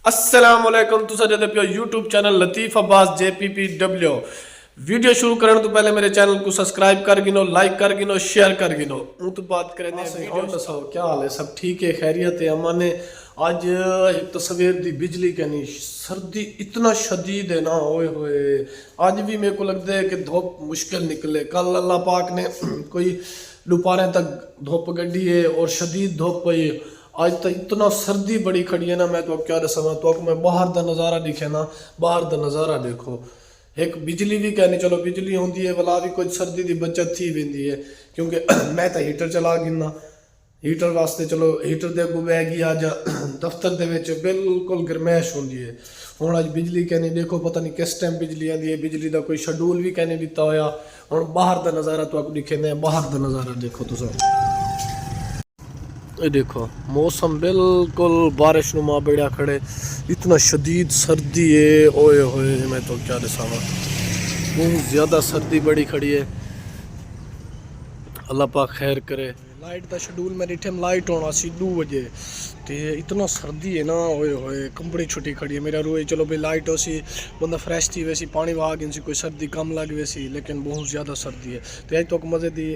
अस्सलाम वालेकुम तुसा जदे पियो YouTube channel Latif Abbas JPPW video शुरू करने तो पहले मेरे चैनल को सब्सक्राइब कर गिनो, लाइक कर गिनो, शेयर कर गिनो। हूँ तो बात करें और दसो क्या हाल है, सब ठीक है, खैरियत है, अमन है। आज एक तो सवेर दी बिजली का नहीं, सर्दी इतना शदीद है ना, ओए होए। आज भी मेरे को लगता है कि धूप मुश्किल निकले। कल अल्लाह पाक ने कोई दोपहर तक धूप गड्डी है और शदीद धूप पई। आज तो इतना सर्दी बड़ी खड़ी है ना, मैं तो क्या दसा तो मैं बाहर का नज़ारा दिखे ना, बाहर का नज़ारा देखो। एक बिजली भी कहनी, चलो बिजली होती है भला भी कुछ सर्दी की बचत थी वेंदी है, क्योंकि मैं तो हीटर चला गिना, हीटर वास्ते चलो हीटर दे अगू बह गई। अज दफ्तर दे विच बिल्कुल गरमैश होंदी है। हुण अज बिजली कहनी देखो, पता नहीं किस टाइम बिजली आती है, बिजली का कोई शेड्यूल भी कहने दिता होया। हुण बाहर का नज़ारा तो आपको दिखेंदे, बाहर का नज़ारा देखो तुसां। ये देखो मौसम बिल्कुल बारिश नुमा बेड़ा खड़े, इतना शदीद सर्दी है, ओए होए। मैं तो क्या दसावा, बहुत ज़्यादा सर्दी बड़ी खड़ी है, अल्लाह पाक खैर करे। लाइट का शेड्यूल मेरी टाइम लाइट होना सी 2 बजे, तो इतना सर्दी है ना, ओए होए। कंपनी छुट्टी खड़ी है मेरा रोए, चलो भाई लाइट हो सी बंदा फ्रेश थी वैसी, पानी वहा गिन सी, कोई सर्दी कम लग वैसी, लेकिन बहुत ज़्यादा सर्दी है। तो अज तक मज़े की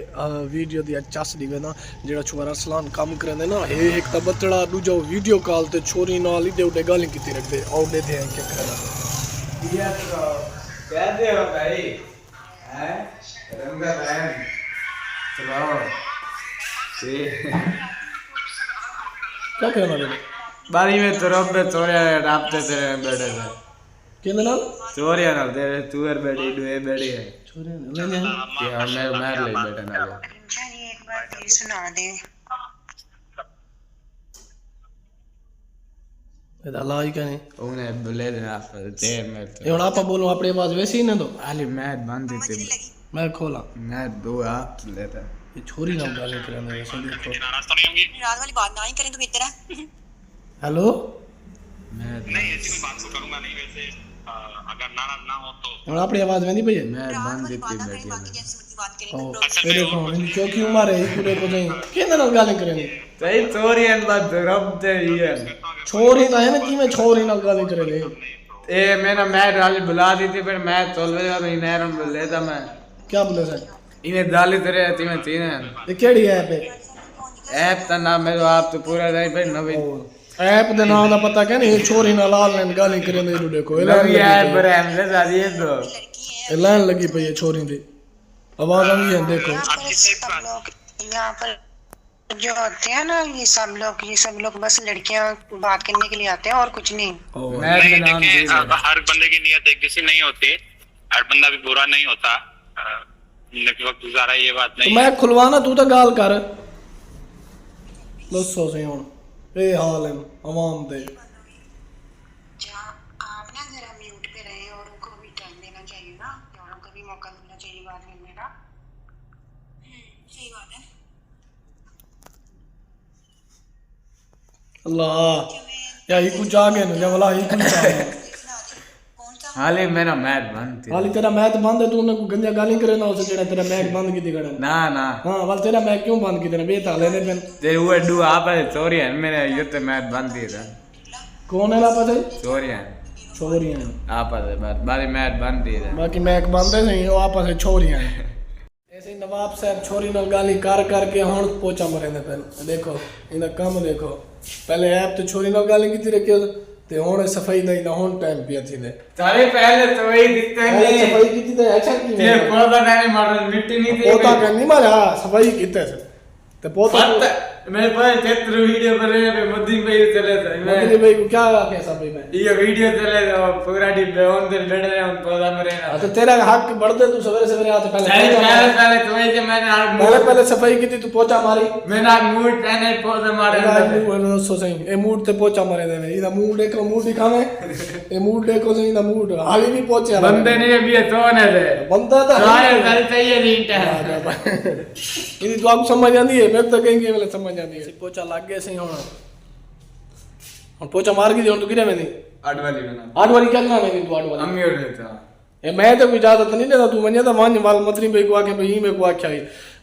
वीडियो की चस दी ना, जो छुआरा सलान कम करेंगे ना, एक तो बतड़ा दूजा वीडियो कॉल तो छोरी नाल इडे उडे गल की रखते आओ दे थे क्या करना। क्या कहना है बारी में तो रब में चोरिया रापते तेरे बैठे थे केंद्र नाल चोरिया ना तेरे तुअर बैठी डुए बैठी है छोरे ले ले कि हमें मार ले बैठे ना चलिए एक बार फिर सुना दे। ये अल्लाह ही कहने उन्हें बुले देना तेरे में ये हुन आपा बोलो अपनी आवाज वैसी ही ना दो। आली मैच बंद थी मैं खोला मैच दो आप लेता ये छोरी ना गाली कराने वैसे देखो। रात वाली बात ना ही करें तुम इतना। हेलो मैच नहीं ऐसी कोई बात तो करूंगा नहीं वैसे अगर नाराज ना हो तो हुन अपनी आवाज में नहीं भैया मैच रात बंद वाली थी बात ना करें, बैठी बाकी जैसी मर्जी बात करें। ओ तुम ये देखो इन चौकी मारे ही पूरे को जाई केंद्र नाल गाली कराने सही चोरिया बात रब ते ये छोरी ना है ना कि मैं छोरी नाल गाली कराने। ए मैंने मैच वाली बुला दी थी, फिर मैच चल रहा था इन्हें हम लेता मैं क्या बोले सर इन्हें डाली तेरे तीन तीन ये केड़ी ऐप है? ऐप का नाम मेरे आप तो पूरा नहीं फिर नवी ऐप दे नाम दा पता क्या नहीं, छोरी नाल ऑनलाइन गाली कराने नु देखो ये नवी ऐप पर हमने डाली है तो ये लाइन लगी पई है छोरी दी, आवाज आ रही है देखो। सब लोग यहाँ पर जो होते हैं ना, ये सब लोग बस लड़कियां बात करने के लिए आते हैं और कुछ नहीं। मैच में नाम देखिए दे दे। हर बंदे की नीयत एक जैसी नहीं होती, हर बंदा भी बुरा नहीं होता। जिंदगी वक्त गुजारा ये बात तो नहीं मैं खुलवाना तू तो गाल कर दसो सही हुन ए हाल है आवाम दे। जहाँ आप ना जरा म्यूट पे रहे और उनको भी टाइम देना चाहिए ना, औरों को भी मौका मिलना चाहिए बात करने का। सही बात है। अल्लाह या ही कुछ आ गए ना या वाला ही कुछ आ गया। हाले मेरा मैच बंद थी हाली तेरा मैच बंद है, तूने को गंजा गाली करे ना उसे जेड़ा तेरा मैच बंद की दिखड़ा। ना ना हां वाल तेरा मैच क्यों बंद की तेरा बेता लेने पेन ते वो डू आप चोरिया मेरे ये तो मैच बंद थी था कौन है ना पता चोरिया छोरियां आप बारी मैच बंद थी था बाकी मैच बंद है सही, वो आपस में छोरियां ऐसे ही नवाब साहब छोरी नाल गाली कर करके हुन पोचा मरे ने पेन देखो इनका काम देखो। पहले ऐप तो छोरी नाल गाली की रखियो ते हुन सफाई दा ना हुन टाइम पिया थी ने सारे पहले तो वही दिखते पहले नहीं सफाई की थी अच्छा की ये पोता नहीं मॉडल मिट्टी नहीं थी पोता करनी मारा सफाई की थे ते पोता मेरे पास चित्र वीडियो पर पे मोदी पे चले थे मोदी भाई को क्या कैसा भाई मैं ये वीडियो चले तो पूरा डिब्बे ऑन दे लड़ रहे हैं पौधा मरे ना तो तेरा हक बढ़ते तू सवेरे सवेरे आते पहले तो वही के मैंने पहले सफाई की थी तू पोचा मारी मैंने मूड पहने पौधे मारे सो सही ए मूड ते पोचा मारे देवे इदा मूड देखो मूड दिखावे ए मूड देखो सही इदा मूड हाली भी पोचे बंदे ने भी तो ने थे बंदा था सारे घर चाहिए नीट इदी तो आपको समझ आंदी है, मैं तो कहेंगे वाले समझ आंदी है। पोचा लग गए सही होना और पोचा मार के तू किरे में नहीं अडवाली बना आठ वाली क्या करना है तू आठ वाली अमीर रहता ए मैं तो कोई इजाजत नहीं देता, तू वने तो मान वाल मतरी भाई को आके भाई में को आख्या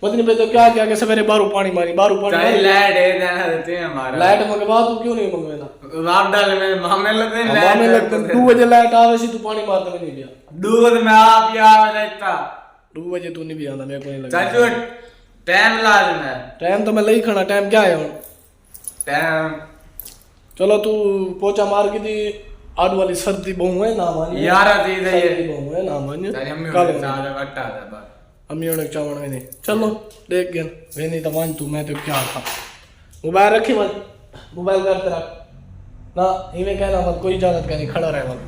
पत्नी पे तो क्या क्या के सवेरे बारू पानी मारी चाहे लाइट है देना देते हैं हमारा लाइट मंगवा तू क्यों नहीं मंगवेना रात डाले में मामले लगते हैं मामे लगते 2 बजे लाइट आवे सी तू पानी मारता भी नहीं दिया दूध में आप या रहता 2 बजे तू नहीं भी आंदा मेरे को नहीं लगता चाचू टाइम लाजम है टाइम तो मैं लई खड़ा टाइम क्या है हुन टाइम चलो तू पोचा मार के दी आड़ वाली सर्दी बहु है ना मान यार दी दे ये बहु है ना मान तेरी अम्मी कल ने चावल कट्टा था बस अम्मी ने चावल नहीं चलो देख गया वे नहीं तो मान तू मैं तो क्या था मोबाइल रखी मत मोबाइल करते रख ना इवें कहना मत कोई इजाजत का नहीं खड़ा रहे मत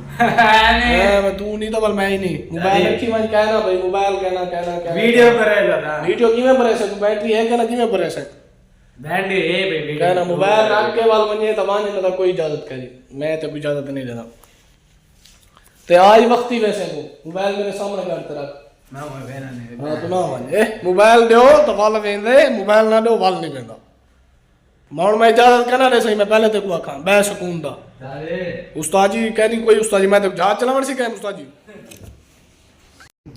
मैं तू नहीं तो बल मैं ही नहीं मोबाइल रखी मत कहना भाई मोबाइल कहना वीडियो करेगा ना वीडियो किवें भरे से तू बैटरी है कहना किवें भरे से बैंडी ए बेबी कहना मोबाइल रख के वाल मने तो मान नहीं तो कोई इजाजत करी मैं तो कोई इजाजत नहीं देना ते आज वक्त ही वैसे को मोबाइल मेरे सामने करते रख मैं वो वेना नहीं हां तो ना मान ए मोबाइल दो तो वाल वेंदे मोबाइल ना दो वाल नहीं वेंदा माउन मैं इजाजत करना रे सही मैं पहले ते को आखा बे सुकून दा अरे उस्ताद जी कहनी कोई उस्ताद जी मैं तो जहाज चलावन सी कह उस्ताद जी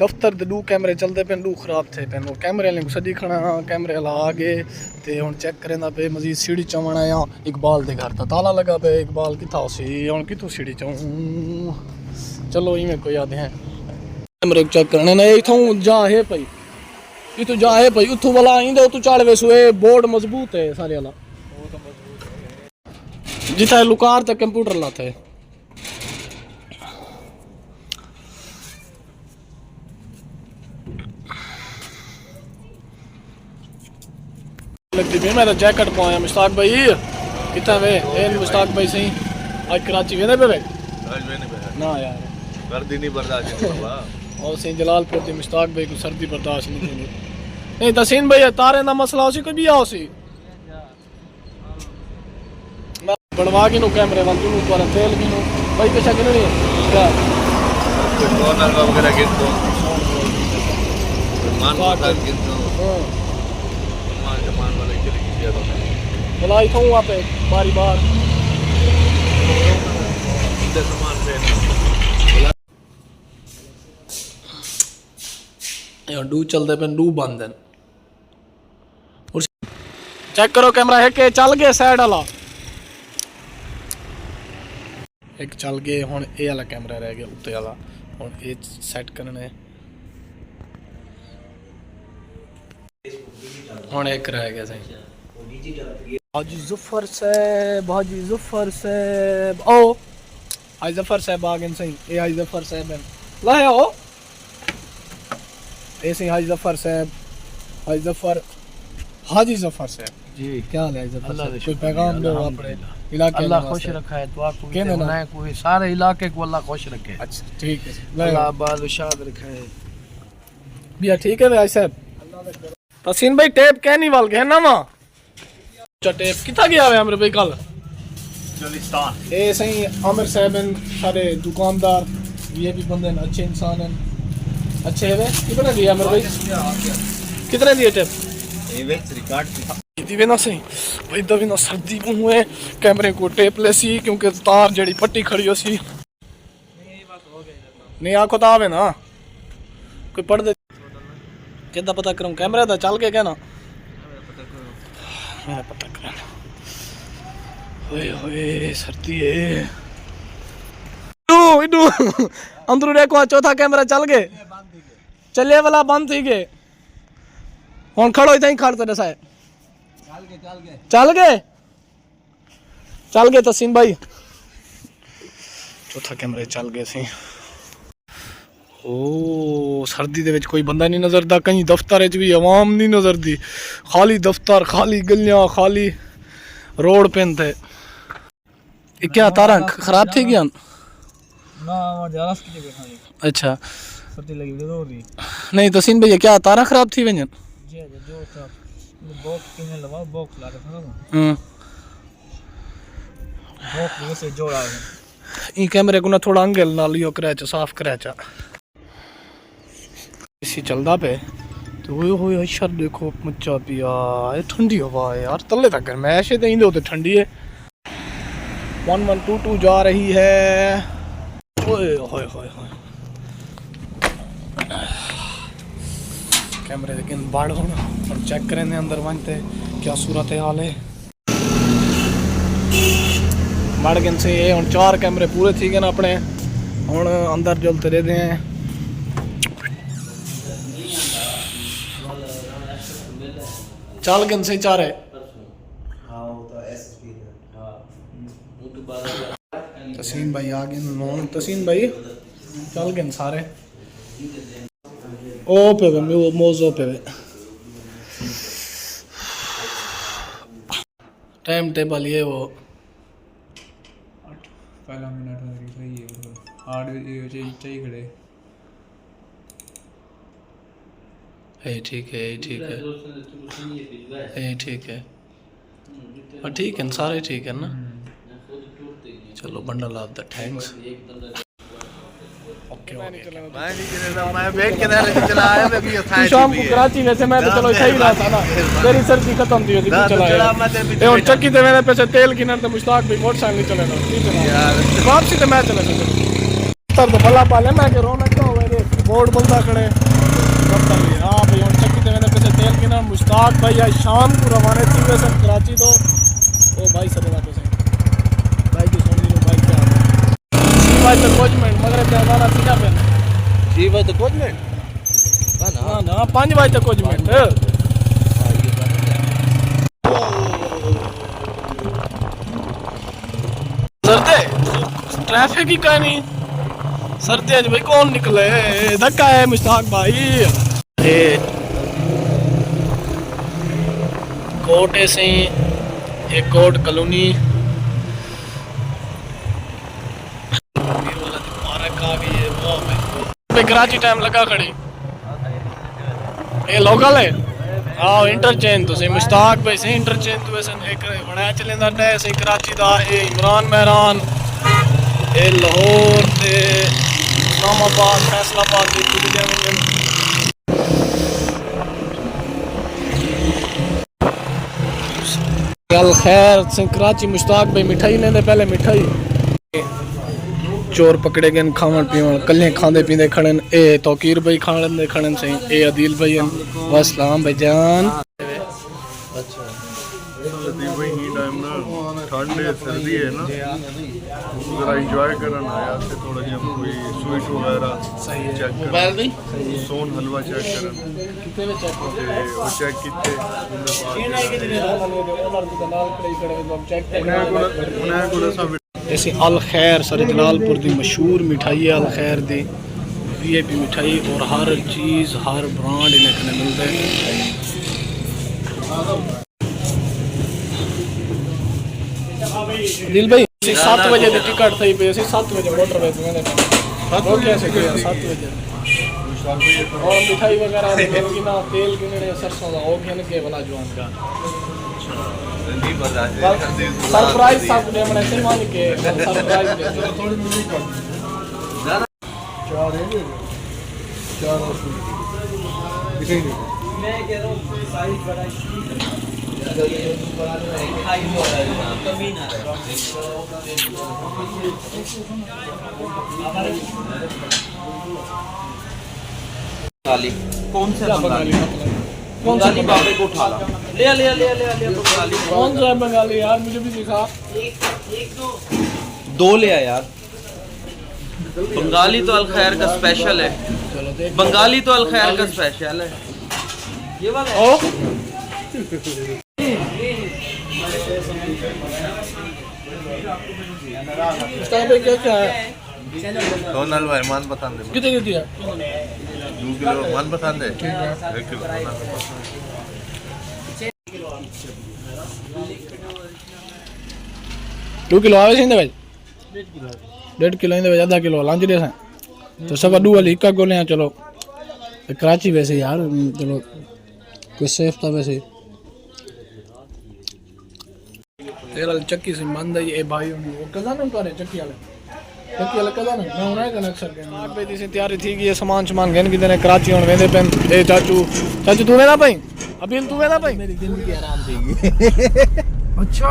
दफ्तर दे 2 कैमरे चलते पे 2 खराब थे पे वो कैमरे ने सदी खड़ा कैमरे ला आगे ते हुन चेक करेंदा पे मजीद सीढ़ी चवण आया इकबाल दे घर ता ताला लगा पे इकबाल किथा सी हुन किथों सीढ़ी चऊं चलो इवें कोई आदे हैं कैमरे चेक करने ना इथों जा है पई इथों जा है पई उथों वाला आइंदे तू चाड़वे सुए बोर्ड मजबूत है सारे वाला वो तो मजबूत है जिथा लुकार तक कंप्यूटर लाते है लगती भी मैं तो जैकेट पाया मुश्ताक भाई कितना वे ए मुश्ताक भाई सही आज कराची वेंदे पे आज मैंने बहा ना यार सर्दी नहीं बर्दाश्त बाबा और सही जलालपुर दी मुश्ताक भाई को सर्दी बर्दाश्त नहीं थी नहीं तसीन भाई तारे दा मसला होसी कोई भी आओसी मैं बनवा के नो कैमरे वाल तू पर तेल की नो भाई पैसा किने नहीं क्या कुछ कॉर्नर वगैरह गिन दो मान वाला गिन दो मान वाले चले गया तो बुलाई था वहां पे बारी बार सामान पे यार डू चलते पे डू बंद है और चेक करो कैमरा है के चल गए साइड वाला एक चल गए हुन ए वाला कैमरा रह गया उत्ते वाला हुन ए सेट करना है हुन एक रह गया सही हाजी जुफर साहब ओ हाजी जफर साहब आ गए सही ए हाजी जफर साहब है लाया ओ ऐसे हाजी जफर साहब हाजी जफर साहब जी क्या हाल है जफर अल्लाह साहब कोई पैगाम दो अपने इलाके अल्लाह खुश रखा है दुआ को कहने ना। बनाए कोई सारे इलाके को अल्लाह खुश रखे अच्छा ठीक है अल्लाह बाल शाद रखा है भैया ठीक है भाई साहब तसीन भाई टेप कहनी वाल गए ना वा टेप कितना गया है हमरे भाई कल गुलिस्तान ए सही आमिर साहब हैं सारे दुकानदार ये भी बंदे हैं अच्छे इंसान हैं अच्छे है कितने दिए आमिर भाई कितने दिए टेप ये वेक्स रिकॉर्ड इदी भी ना सही भाई दबी ना सर्दी में हुए कैमरे को टेप ले सी क्योंकि तार जड़ी पट्टी खड़ी हो सी नहीं आखो तो आवे ना कोई पढ़ दे कितना पता करूं कैमरा दा चल के कहना मैं पता करना ओए ओए सर्दी है इडू अंदर देखो चौथा कैमरा चल गए चले वाला बंद थी गए हुन खड़ो इतना ही खड़ते दसा चल गए तसीम भाई चौथा कैमरे चल गए सी ओ सर्दी दे विच कोई बंदा नहीं नजरदा कहीं दफ्तर विच भी आवाम नहीं नजरदी खाली दफ्तर खाली गलियां खाली रोड पेन थे क्या तारा खराब थी क्या ना और जरा के बैठा है अच्छा सर्दी लगी तो रही नहीं तसीम भैया क्या तारा खराब थी वजन जी जो था बॉक्स किने लगा बॉक्स ला रखा बॉक्स से जोड़ा है ई कैमरे को ना थोड़ा एंगल नाल यो करे साफ करे इसी चलदा पे तो ओए होए अच्छा देखो मचा पिया ये ठंडी हवा है यार तले तक गर्मैश है इंदे होते ठंडी है 1122 जा रही है ओए होए होए होए कैमरे लेकिन बाढ़ होना और चेक करें अंदर वनते क्या सूरत हाल है बाढ़ गन से ये हम 4 कैमरे पूरे थी गए ना अपने हम अंदर जलते रहते हैं चाल गन से 4 है तसीम भाई आ गए नॉन तसीम भाई चल गए सारे ओ पे मोजो पे टाइम टेबल ये वो पहला मिनट सही है 8 चाहिए खड़े ठीक है ठीक है ठीक है सारे ठीक है ना चलो bundle of the thanks okay मैं नहीं चला मैं बैग के अंदर चला आया मैं भी था शाम को कराची वैसे मैं तो चलो सही रहा था ना तेरी सर्दी खत्म थी थी चला ये और चक्की ते मैंने पैसे तेल किनर ते मुश्ताक भी मोटरसाइकिल चले ना यार वापसी ते मैं चला तब तो भला पाले मैं के रोना क्यों मेरे बोर्ड बोलता खड़े हां भाई और चक्की ते मैंने पैसे तेल किनर मुश्ताक भाई आज शाम को रवाना थी वैसे कराची तो ओ भाई सब बात है भाई की सुन लो भाई क्या भाई तो कुछ मिनट मगर हमारा सीधा पे जी भाई तो कुछ मिनट हां ना 5 बजे तक कुछ मिनट सरदे ट्रैफिक ही का नहीं सरदे आज भाई कौन निकले धक्का है मुश्ताक भाई ए कोट ऐसे एक कोट कॉलोनी कराची टाइम लगा खड़ी ये लोकल है हाँ इंटरचेंज तो से मुश्ताक भाई से इंटरचेंज तो वैसे एक बनाया चलेंदा है से कराची दा ए इमरान मेहरान ए लाहौर ते इस्लामाबाद फैसलाबाद दी कुछ जावन कल खैर से कराची मुश्ताक भाई मिठाई लेंदे पहले मिठाई चोर पकड़े गए खावन पीवन कल्ले खांदे पींदे खड़न ए तौकीर भाई खाने खड़न सही ए अदील भाई वसलाम भाई जान अच्छा भाई ही टाइम ना ठंड है सर्दी है ना जरा एंजॉय करना आया से थोड़ा जिहा कोई स्वीट वगैरह सही है चेक मोबाइल भी सोन हलवा चेक करन कितने में चेक ते वो चेक कीते उन्हें को सब जैसे अल खैर सर जलालपुर की मशहूर मिठाई है अल खैर दी VIP मिठाई और हर चीज़ हर ब्रांड इन्हें मिलता है दिल भाई 7 बजे की टिकट थी पे 7 बजे मोटर पे मैंने कैसे किया 7 बजे और मिठाई वगैरह की ना तेल किने सरसों का वो घन के वाला जवान का सरप्राइज था ने मैंने से मान के सरप्राइज दे थोड़ी म्यूजिक कर चार है चार दिखाई नहीं मैं कह रहा हूं साइज बड़ा कमी ना बंगाली कौन से बंगाली बंगाली बाबे को उठा ला ले ले ले ले ले बंगाली कौन सा है बंगाली यार मुझे भी दिखा दो ले आ यार बंगाली तो अल खैर का स्पेशल है बंगाली तो अल खैर का स्पेशल है ये वाला ओ इस टाइम पे क्या क्या है सोन हलवा मान पसंद है कितने की दिया 2 किलो मान पसंद है 1 किलो दो किलो आवे सिंधे भाई 1.5 किलो इंदे आधा किलो लांच दे तो सब अडू वाली इक्का गोले हैं चलो कराची वैसे यार चलो कोई सेफ था वैसे तेरा चक्की से मंदा ये भाई वो कदा ना करे चक्की वाले कदा ना मैं उन्हें कन अक्सर के आग पे दी से तैयारी थी कि ये सामान गन की देने कराची होने वेंदे पेन ए चाचू तू वेदा भाई अभी तू वेदा भाई मेरी जिंदगी आराम थी अच्छा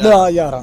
9